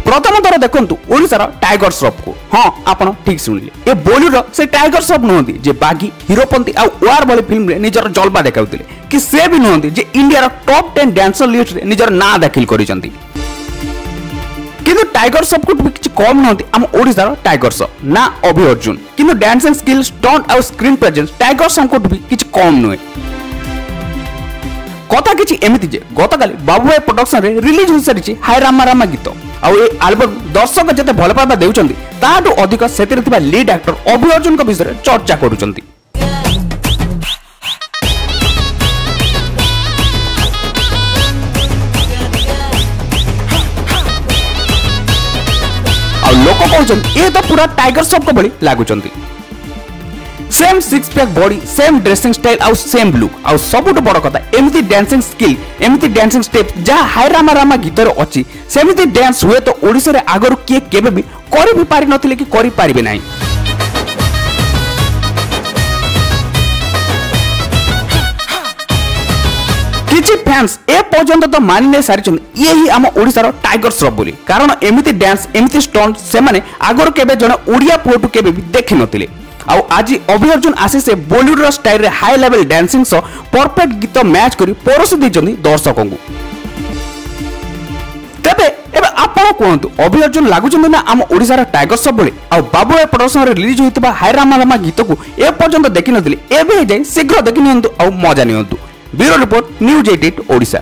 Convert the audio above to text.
प्रथम थर देखु ओडिशार टाइगर श्रॉफ को। हाँ आपन ठीक शुणिले, ए बॉलीवुड से टाइगर श्रॉफ नुहति जे बागी हीरोपंती आ वार वाली फिल्म रे निजर जलवा देखाउतिले कि से भी नुहति जे इंडिया रो टॉप 10 डांसर लिस्ट रे निजर ना दाखिल करिसंती। किंतु टाइगर श्रॉफ को किछि कम नुहति हम ओडिशार टाइगर श्रॉफ ना अभि अर्जुन, किंतु डांसिंग स्किल स्टंट आ स्क्रीन प्रेजेंस टाइगर श्रॉफ को भी किछि कम नुहे। कथा किछि एमिति जे गतकाली बाबुभाई प्रोडक्शन रे रिलीज हो सारिछि हाय रामा रामा गीत आ ए एल्बम दर्शक जते भल पाबा देउचंती ताटू अधिक सेतिरे थिबा लीड एक्टर अभि अर्जुन को विषय चर्चा करूचंती। आ लोक कहउचंती ए तो पूरा टाइगर श्रॉफ को भली लागुचंती। Same six pack body, same dressing style आउ सेम लुक आउ सबुठ बड़ कथा एमिति डांसिंग स्किल, एमिति डांसिंग स्टेप जा हाय रामा रामा गीत रे अछि सेमिति डांस हुए तो ओडिसा रे आगरु के केबे भी करि भी पारि नथिले कि करि पारिबे नाही। किछि फैंस ए पर्यंत तो मानि नै सारिछन यही हम ओडिसा रो टाइगर श्रॉफ बोली, कारण एमिति डांस एमिति स्टंट से माने आगरु केबे जण ओडिया पुओटु केबे भी देखि नथिले। आउ आज अभि अर्जुन आसी से बॉलीवुड रो स्टाइल रे high level dancing so perfect गीत मैच करी परोसी दैछन्ती दर्शकों को। तबे एबे आपण कोंतु अभि अर्जुन लागुछन्ती ना हम ओडिसा रो टाइगर श्रॉफ बोली आ बाबुभाई प्रोडक्शन रे रिलीज होइतबा हाय रामा रामा गीत को ए पर्यंत देखि नथिले एबे जाय शीघ्र देखि नियंतु आ मजा नियंतु। Bureau report news 88 Odisha.